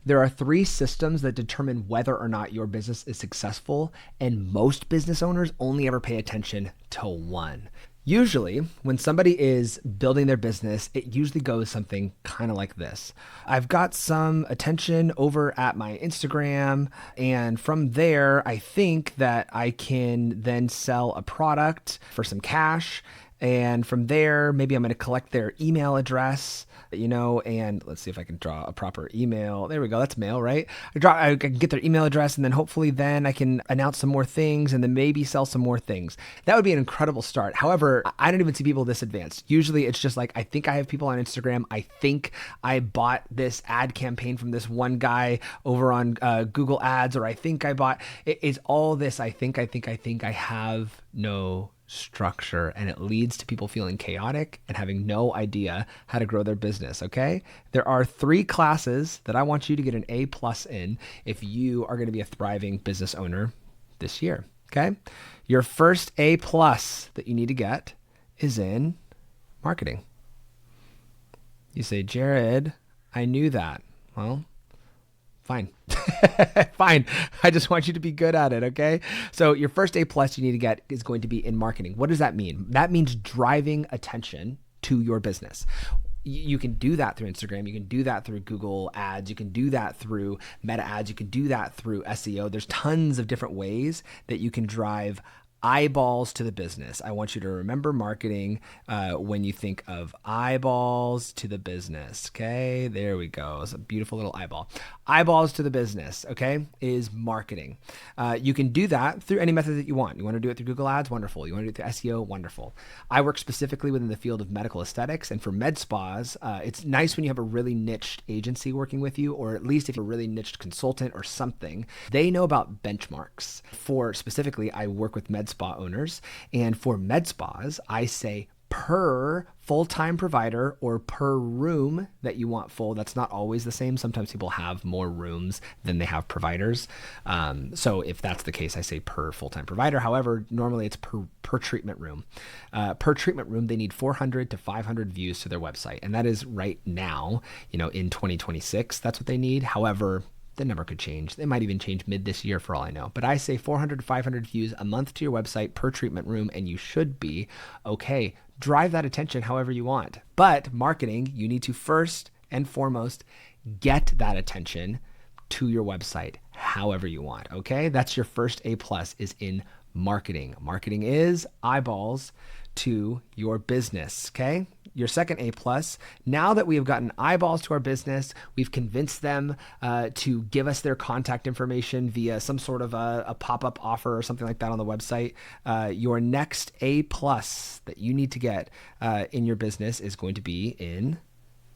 There are three systems that determine whether or not your business is successful, and most business owners only ever pay attention to one. Usually, when somebody is building their business, it usually goes something kind of like this. I've got some attention over at my Instagram, and from there, I think that I can then sell a product for some cash. And from there, maybe I'm going to collect their email address, and let's see if I can draw a proper email. There we go. That's mail, right? I can get their email address, and then hopefully then I can announce some more things and then maybe sell some more things. That would be an incredible start. However, I don't even see people this advanced. Usually it's just like, I think I have people on Instagram. I think I bought this ad campaign from this one guy over on Google Ads, or I think I bought, it's all this I think. I have no structure, and it leads to people feeling chaotic and having no idea how to grow their business. Okay. There are 3 classes that I want you to get an A+ in if you are going to be a thriving business owner this year. Okay. Your first A+ that you need to get is in marketing. You say, Jared, I knew that. Well, fine. Fine. I just want you to be good at it. Okay. So your first A+ you need to get is going to be in marketing. What does that mean? That means driving attention to your business. You can do that through Instagram. You can do that through Google Ads. You can do that through Meta Ads. You can do that through SEO. There's tons of different ways that you can drive eyeballs to the business. I want you to remember marketing when you think of eyeballs to the business. Okay, there we go. It's a beautiful little eyeball. Eyeballs to the business, okay, is marketing. You can do that through any method that you want. You want to do it through Google Ads? Wonderful. You want to do it through SEO? Wonderful. I work specifically within the field of medical aesthetics, and for med spas, it's nice when you have a really niched agency working with you, or at least if you're a really niched consultant or something, they know about benchmarks. For specifically, I work with med spa owners, and for med spas, I say per full-time provider or per room that you want full. That's not always the same. Sometimes people have more rooms than they have providers. So if that's the case, I say per full-time provider. However, normally it's per treatment room. Per treatment room, they need 400 to 500 views to their website. And that is right now, in 2026, that's what they need. However, the number could change. They might even change mid this year for all I know. But I say 400 to 500 views a month to your website per treatment room, and you should be okay. Drive that attention however you want. But marketing, you need to first and foremost get that attention to your website however you want. Okay, that's your first A+ is in marketing. Marketing is eyeballs to your business. Okay. Your second A+, now that we have gotten eyeballs to our business, we've convinced them to give us their contact information via some sort of a pop-up offer or something like that on the website. Your next A+ that you need to get in your business is going to be in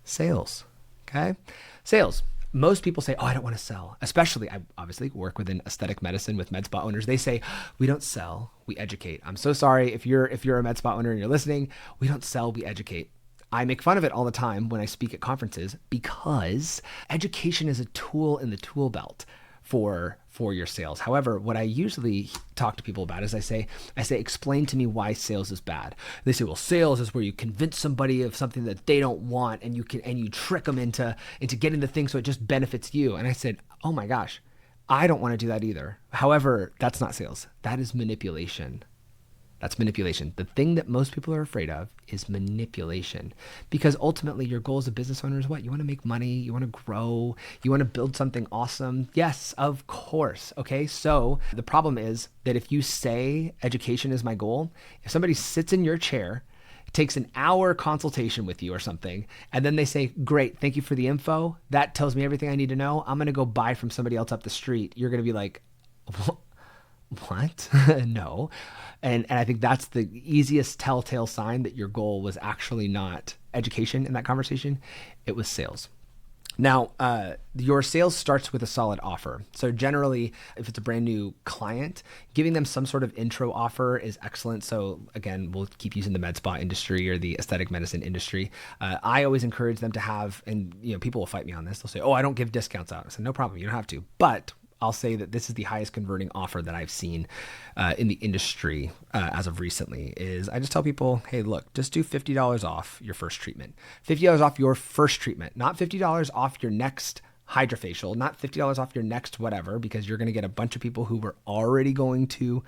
sales. Okay. Sales. Most people say, oh, I don't want to sell. Especially, I obviously work within aesthetic medicine with med spa owners. They say, we don't sell, we educate. I'm so sorry if you're a med spa owner and you're listening, we don't sell, we educate. I make fun of it all the time when I speak at conferences because education is a tool in the tool belt for your sales. However, what I usually talk to people about is I say, explain to me why sales is bad. They say, well, sales is where you convince somebody of something that they don't want, and you trick them into getting the thing so it just benefits you. And I said, oh my gosh, I don't want to do that either. However, that's not sales. That is manipulation. That's manipulation. The thing that most people are afraid of is manipulation, because ultimately your goal as a business owner is what? You want to make money. You want to grow. You want to build something awesome. Yes, of course. Okay. So the problem is that if you say education is my goal, if somebody sits in your chair, takes an hour consultation with you or something, and then they say, great, thank you for the info. That tells me everything I need to know. I'm going to go buy from somebody else up the street. You're going to be like, what? No. And I think that's the easiest telltale sign that your goal was actually not education in that conversation. It was sales. Now, your sales starts with a solid offer. So generally, if it's a brand new client, giving them some sort of intro offer is excellent. So again, we'll keep using the med spa industry or the aesthetic medicine industry. I always encourage them to have, and people will fight me on this. They'll say, oh, I don't give discounts out. I said, no problem, you don't have to. But I'll say that this is the highest converting offer that I've seen in the industry as of recently. Is I just tell people, hey, look, just do $50 off your first treatment. $50 off your first treatment, not $50 off your next hydrofacial, not $50 off your next whatever, because you're going to get a bunch of people who were already going to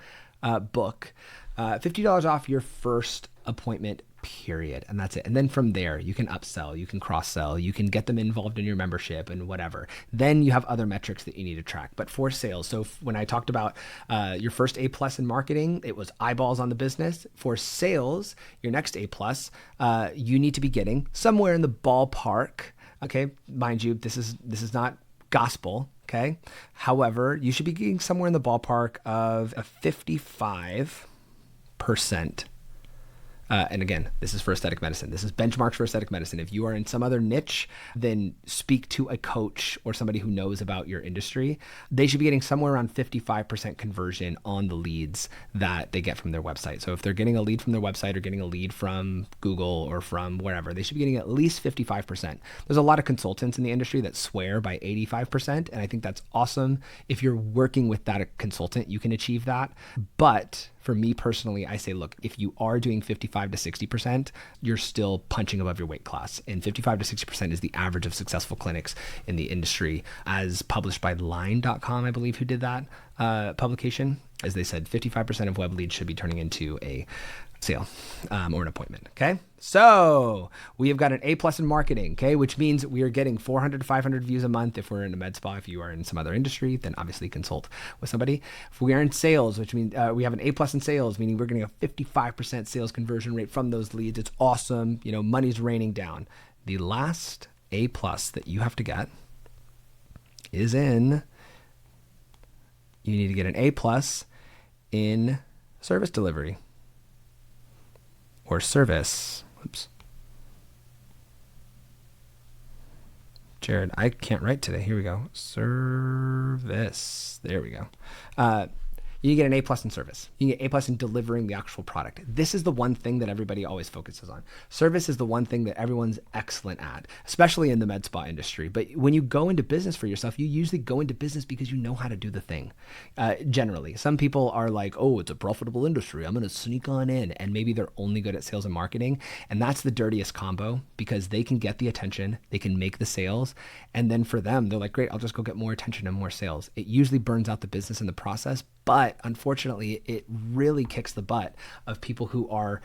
book. $50 off your first appointment, period. And that's it. And then from there, you can upsell, you can cross-sell, you can get them involved in your membership and whatever. Then you have other metrics that you need to track. But for sales, so when I talked about your first A+ in marketing, it was eyeballs on the business. For sales, your next A+, you need to be getting somewhere in the ballpark. Okay, mind you, this is not gospel. Okay, however, you should be getting somewhere in the ballpark of a 55%. And again, this is for aesthetic medicine. This is benchmarks for aesthetic medicine. If you are in some other niche, then speak to a coach or somebody who knows about your industry. They should be getting somewhere around 55% conversion on the leads that they get from their website. So if they're getting a lead from their website or getting a lead from Google or from wherever, they should be getting at least 55%. There's a lot of consultants in the industry that swear by 85%. And I think that's awesome. If you're working with that consultant, you can achieve that. But for me personally, I say, look, if you are doing 55 to 60%, you're still punching above your weight class. And 55 to 60% is the average of successful clinics in the industry, as published by Line.com, I believe, who did that publication. As they said, 55% of web leads should be turning into a sale or an appointment. Okay. So we have got an A+ in marketing. Okay. Which means we are getting 400 to 500 views a month. If we're in a med spa, if you are in some other industry, then obviously consult with somebody. If we are in sales, which means we have an A+ in sales, meaning we're getting a 55% sales conversion rate from those leads. It's awesome. You know, money's raining down. The last A+ that you have to get is you need to get an A+ in service delivery. Or service. Oops. Jared, I can't write today. Here we go. Service. There we go. You get an A+ in service. You get A+ in delivering the actual product. This is the one thing that everybody always focuses on. Service is the one thing that everyone's excellent at, especially in the med spa industry. But when you go into business for yourself, you usually go into business because you know how to do the thing. Generally, some people are like, oh, it's a profitable industry, I'm going to sneak on in. And maybe they're only good at sales and marketing. And that's the dirtiest combo, because they can get the attention, they can make the sales. And then for them, they're like, great, I'll just go get more attention and more sales. It usually burns out the business in the process. But unfortunately, it really kicks the butt of people who are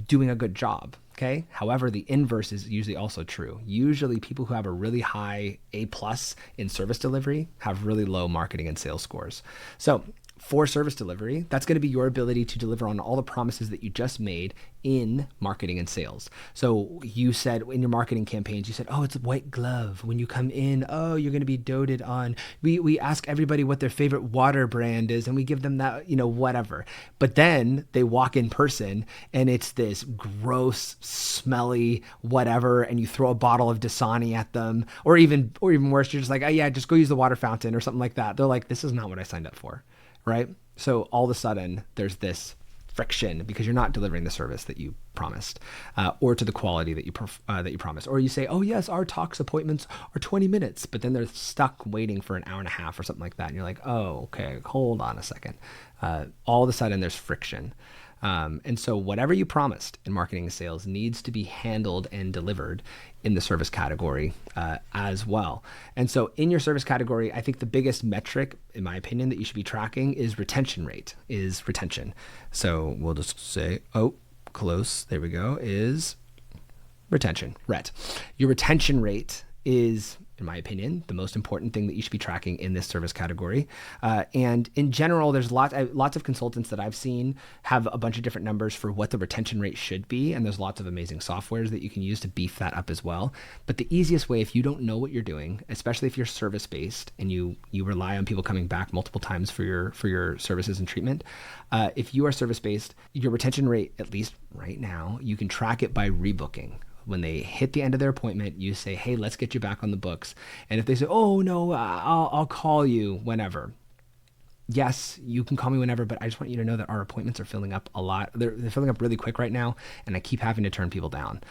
doing a good job. Okay. However, the inverse is usually also true. Usually people who have a really high A+ in service delivery have really low marketing and sales scores. So for service delivery, that's going to be your ability to deliver on all the promises that you just made in marketing and sales. So you said in your marketing campaigns, you said, oh, it's a white glove. When you come in, oh, you're going to be doted on. We ask everybody what their favorite water brand is, and we give them that, you know, whatever. But then they walk in person and it's this gross, smelly whatever, and you throw a bottle of Dasani at them, or even worse, you're just like, oh yeah, just go use the water fountain or something like that. They're like, this is not what I signed up for. Right? So all of a sudden there's this friction because you're not delivering the service that you promised, or to the quality that you promised. Or you say, oh yes, our tox appointments are 20 minutes, but then they're stuck waiting for an hour and a half or something like that. And you're like, oh, okay, hold on a second. All of a sudden there's friction. And so whatever you promised in marketing and sales needs to be handled and delivered in the service category as well. And so in your service category, I think the biggest metric, in my opinion, that you should be tracking is retention rate, is retention. So we'll just say, oh, close, there we go, is retention, RET. Your retention rate is, in my opinion, the most important thing that you should be tracking in this service category. And in general, there's lots of consultants that I've seen have a bunch of different numbers for what the retention rate should be. And there's lots of amazing softwares that you can use to beef that up as well. But the easiest way, if you don't know what you're doing, especially if you're service-based and you rely on people coming back multiple times for your services and treatment, if you are service-based, your retention rate, at least right now, you can track it by rebooking. When they hit the end of their appointment, you say, hey, let's get you back on the books. And if they say, oh, no, I'll call you whenever. Yes, you can call me whenever, but I just want you to know that our appointments are filling up a lot. They're filling up really quick right now, and I keep having to turn people down.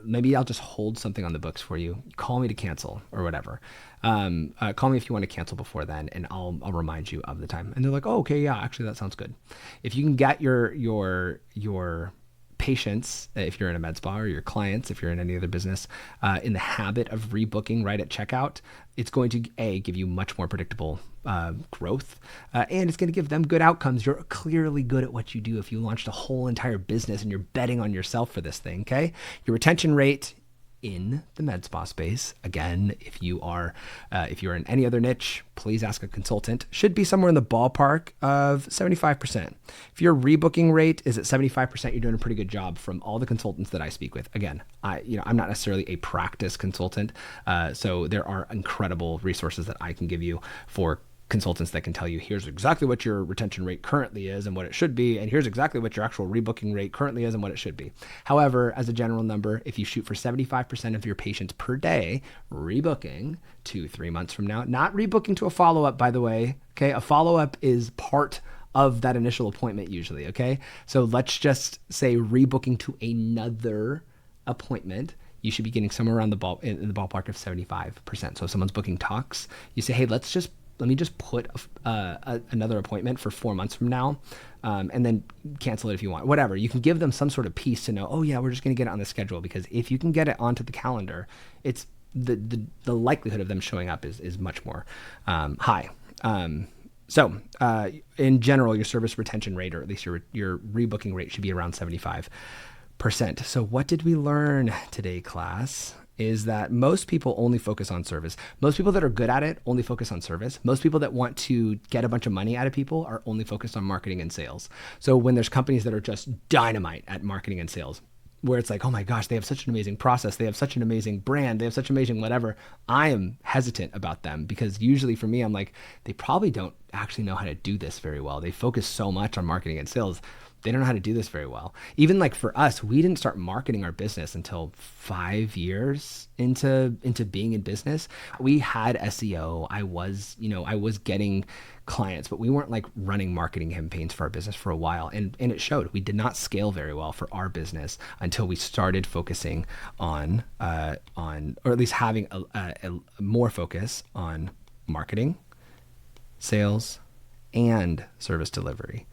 Maybe I'll just hold something on the books for you. Call me to cancel or whatever. Call me if you want to cancel before then, and I'll remind you of the time. And they're like, oh, okay, yeah, actually that sounds good. If you can get your patients, if you're in a med spa, or your clients, if you're in any other business, in the habit of rebooking right at checkout, it's going to give you much more predictable growth, and it's going to give them good outcomes. You're clearly good at what you do if you launched a whole entire business and you're betting on yourself for this thing. Okay, your retention rate in the med spa space, again, if you're in any other niche, please ask a consultant, should be somewhere in the ballpark of 75%. If your rebooking rate is at 75%, you're doing a pretty good job from all the consultants that I speak with. Again, I'm not necessarily a practice consultant, so there are incredible resources that I can give you for consultants that can tell you, here's exactly what your retention rate currently is and what it should be, and here's exactly what your actual rebooking rate currently is and what it should be. However, as a general number, if you shoot for 75% of your patients per day rebooking 2-3 months from now, not rebooking to a follow-up, by the way, okay? A follow-up is part of that initial appointment usually, okay? So let's just say rebooking to another appointment, you should be getting somewhere around in the ballpark of 75%. So if someone's booking talks, you say, hey, let me just put another appointment for 4 months from now, and then cancel it if you want. Whatever. You can give them some sort of piece to know, oh yeah, we're just going to get it on the schedule, because if you can get it onto the calendar, it's the likelihood of them showing up is much more high. So in general, your service retention rate, or at least your rebooking rate, should be around 75%. So what did we learn today, class? Is that most people only focus on service. Most people that are good at it only focus on service. Most people that want to get a bunch of money out of people are only focused on marketing and sales. So when there's companies that are just dynamite at marketing and sales, where it's like, oh my gosh, they have such an amazing process, they have such an amazing brand, they have such amazing whatever, I am hesitant about them, because usually for me, I'm like, they probably don't actually know how to do this very well. They focus so much on marketing and sales, they don't know how to do this very well. Even like for us, we didn't start marketing our business until 5 years into being in business. We had SEO. I was getting clients, but we weren't like running marketing campaigns for our business for a while. And it showed. We did not scale very well for our business until we started focusing on or at least having a more focus on marketing, sales, and service delivery.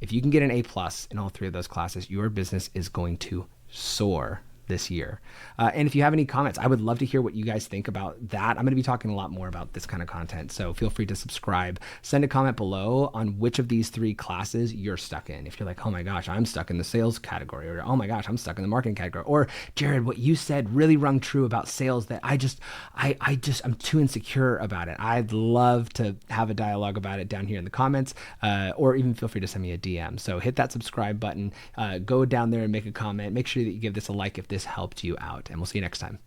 If you can get an A+ in all 3 of those classes, your business is going to soar this year. And if you have any comments, I would love to hear what you guys think about that. I'm going to be talking a lot more about this kind of content, so feel free to subscribe. Send a comment below on which of these 3 classes you're stuck in. If you're like, oh my gosh, I'm stuck in the sales category, or oh my gosh, I'm stuck in the marketing category, or Jared, what you said really rung true about sales, that I'm too insecure about it. I'd love to have a dialogue about it down here in the comments, or even feel free to send me a DM. So hit that subscribe button, go down there and make a comment. Make sure that you give this a like if this helped you out, and we'll see you next time.